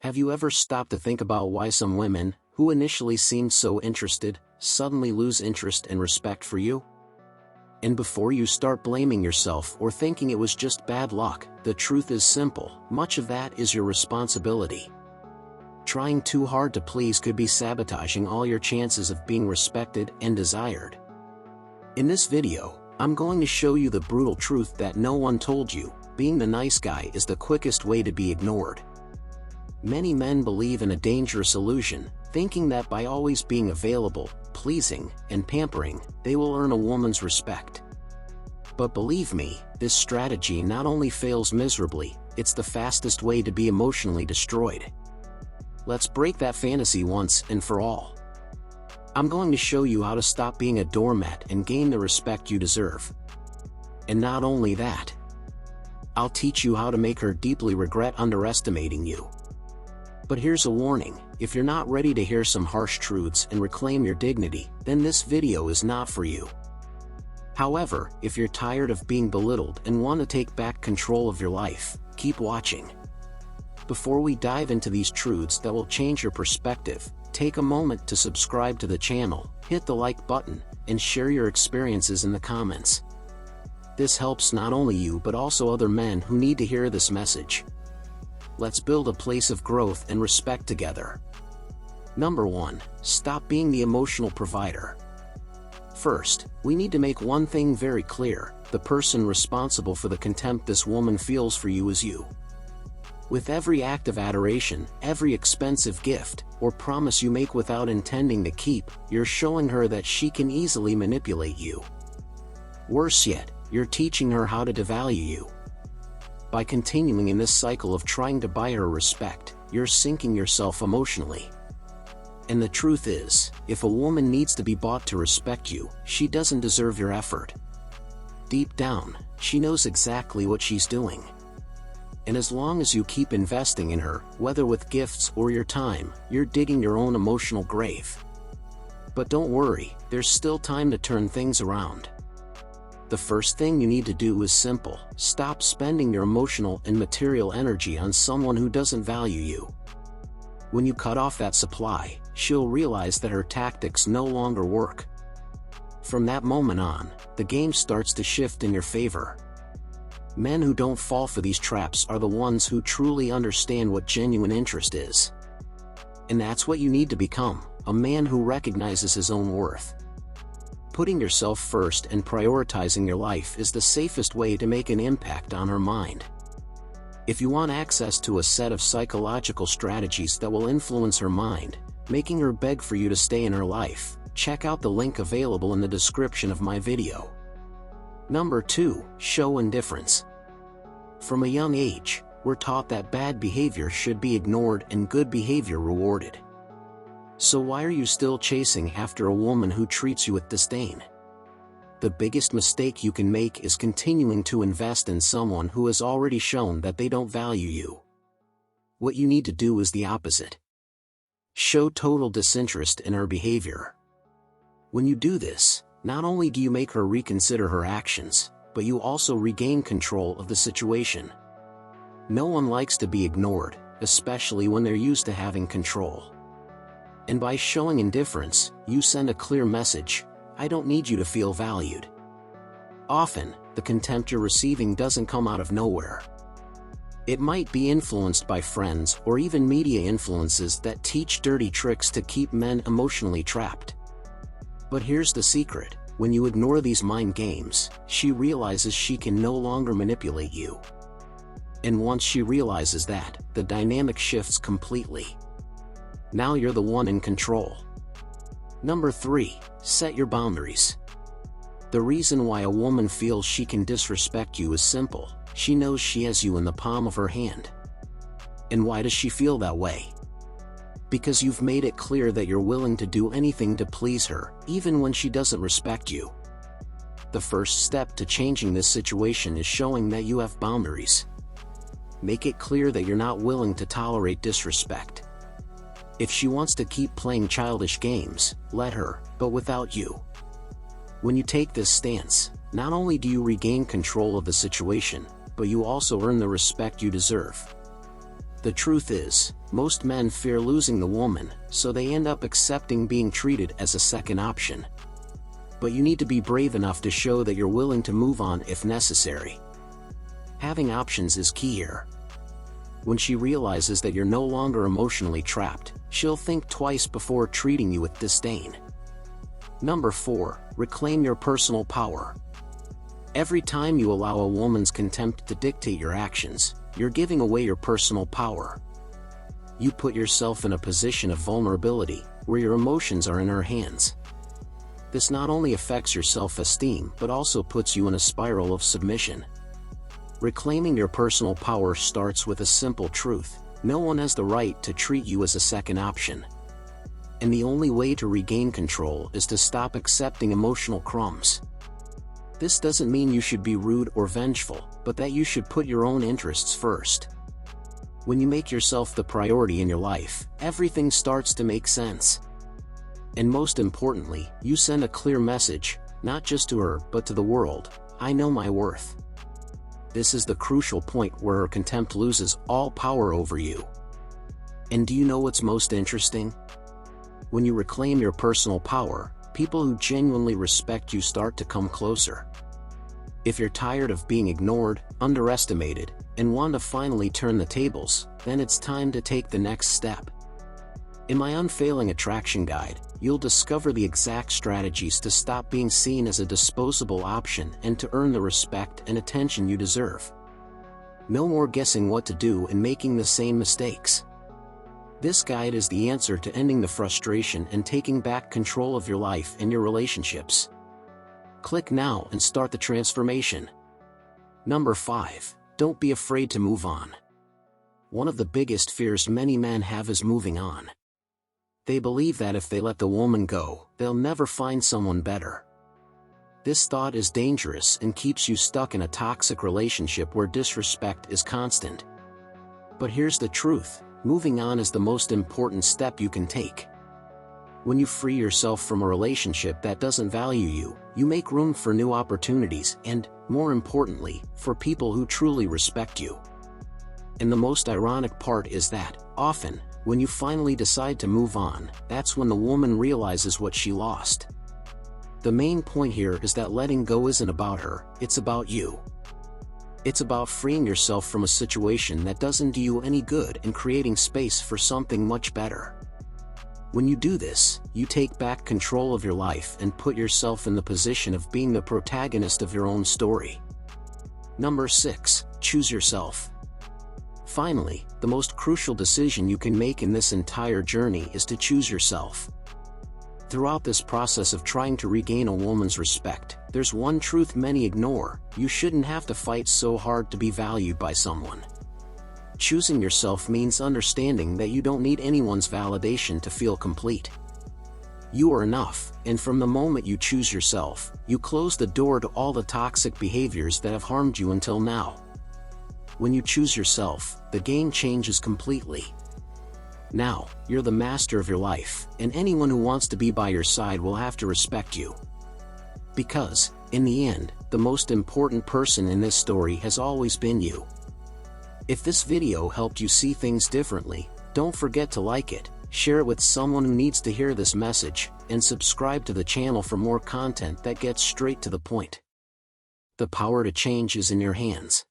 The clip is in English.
Have you ever stopped to think about why some women, who initially seemed so interested, suddenly lose interest and respect for you? And before you start blaming yourself or thinking it was just bad luck, the truth is simple: much of that is your responsibility. Trying too hard to please could be sabotaging all your chances of being respected and desired. In this video, I'm going to show you the brutal truth that no one told you: being the nice guy is the quickest way to be ignored. Many men believe in a dangerous illusion, thinking that by always being available, pleasing, and pampering, they will earn a woman's respect. But believe me, this strategy not only fails miserably, it's the fastest way to be emotionally destroyed. Let's break that fantasy once and for all. I'm going to show you how to stop being a doormat and gain the respect you deserve. And not only that, I'll teach you how to make her deeply regret underestimating you. But here's a warning: if you're not ready to hear some harsh truths and reclaim your dignity, then this video is not for you. However, if you're tired of being belittled and want to take back control of your life, keep watching. Before we dive into these truths that will change your perspective, take a moment to subscribe to the channel, hit the like button, and share your experiences in the comments. This helps not only you but also other men who need to hear this message. Let's build a place of growth and respect together. Number 1. Stop being the emotional provider. First, we need to make one thing very clear: the person responsible for the contempt this woman feels for you is you. With every act of adoration, every expensive gift, or promise you make without intending to keep, you're showing her that she can easily manipulate you. Worse yet, you're teaching her how to devalue you. By continuing in this cycle of trying to buy her respect, you're sinking yourself emotionally. And the truth is, if a woman needs to be bought to respect you, she doesn't deserve your effort. Deep down, she knows exactly what she's doing. And as long as you keep investing in her, whether with gifts or your time, you're digging your own emotional grave. But don't worry, there's still time to turn things around. The first thing you need to do is simple: stop spending your emotional and material energy on someone who doesn't value you. When you cut off that supply, she'll realize that her tactics no longer work. From that moment on, the game starts to shift in your favor. Men who don't fall for these traps are the ones who truly understand what genuine interest is. And that's what you need to become: a man who recognizes his own worth. Putting yourself first and prioritizing your life is the safest way to make an impact on her mind. If you want access to a set of psychological strategies that will influence her mind, making her beg for you to stay in her life, check out the link available in the description of my video. Number 2. Show indifference. From a young age, we're taught that bad behavior should be ignored and good behavior rewarded. So why are you still chasing after a woman who treats you with disdain? The biggest mistake you can make is continuing to invest in someone who has already shown that they don't value you. What you need to do is the opposite. Show total disinterest in her behavior. When you do this, not only do you make her reconsider her actions, but you also regain control of the situation. No one likes to be ignored, especially when they're used to having control. And by showing indifference, you send a clear message: I don't need you to feel valued. Often, the contempt you're receiving doesn't come out of nowhere. It might be influenced by friends or even media influences that teach dirty tricks to keep men emotionally trapped. But here's the secret: when you ignore these mind games, she realizes she can no longer manipulate you. And once she realizes that, the dynamic shifts completely. Now you're the one in control. Number 3. Set your boundaries. The reason why a woman feels she can disrespect you is simple: she knows she has you in the palm of her hand. And why does she feel that way? Because you've made it clear that you're willing to do anything to please her, even when she doesn't respect you. The first step to changing this situation is showing that you have boundaries. Make it clear that you're not willing to tolerate disrespect. If she wants to keep playing childish games, let her, but without you. When you take this stance, not only do you regain control of the situation, but you also earn the respect you deserve. The truth is, most men fear losing the woman, so they end up accepting being treated as a second option. But you need to be brave enough to show that you're willing to move on if necessary. Having options is key here. When she realizes that you're no longer emotionally trapped, she'll think twice before treating you with disdain. Number 4. Reclaim your personal power. Every time you allow a woman's contempt to dictate your actions, you're giving away your personal power. You put yourself in a position of vulnerability, where your emotions are in her hands. This not only affects your self-esteem but also puts you in a spiral of submission. Reclaiming your personal power starts with a simple truth: no one has the right to treat you as a second option. And the only way to regain control is to stop accepting emotional crumbs. This doesn't mean you should be rude or vengeful, but that you should put your own interests first. When you make yourself the priority in your life, everything starts to make sense. And most importantly, you send a clear message, not just to her, but to the world: I know my worth. This is the crucial point where her contempt loses all power over you. And do you know what's most interesting? When you reclaim your personal power, people who genuinely respect you start to come closer. If you're tired of being ignored, underestimated, and want to finally turn the tables, then it's time to take the next step. In my Unfailing Attraction Guide, you'll discover the exact strategies to stop being seen as a disposable option and to earn the respect and attention you deserve. No more guessing what to do and making the same mistakes. This guide is the answer to ending the frustration and taking back control of your life and your relationships. Click now and start the transformation. Number 5. Don't be afraid to move on. One of the biggest fears many men have is moving on. They believe that if they let the woman go, they'll never find someone better. This thought is dangerous and keeps you stuck in a toxic relationship where disrespect is constant. But here's the truth: moving on is the most important step you can take. When you free yourself from a relationship that doesn't value you, you make room for new opportunities and, more importantly, for people who truly respect you. And the most ironic part is that, often, when you finally decide to move on, that's when the woman realizes what she lost. The main point here is that letting go isn't about her, it's about you. It's about freeing yourself from a situation that doesn't do you any good and creating space for something much better. When you do this, you take back control of your life and put yourself in the position of being the protagonist of your own story. Number 6. Choose yourself. Finally, the most crucial decision you can make in this entire journey is to choose yourself. Throughout this process of trying to regain a woman's respect, there's one truth many ignore: you shouldn't have to fight so hard to be valued by someone. Choosing yourself means understanding that you don't need anyone's validation to feel complete. You are enough, and from the moment you choose yourself, you close the door to all the toxic behaviors that have harmed you until now. When you choose yourself, the game changes completely. Now, you're the master of your life, and anyone who wants to be by your side will have to respect you. Because, in the end, the most important person in this story has always been you. If this video helped you see things differently, don't forget to like it, share it with someone who needs to hear this message, and subscribe to the channel for more content that gets straight to the point. The power to change is in your hands.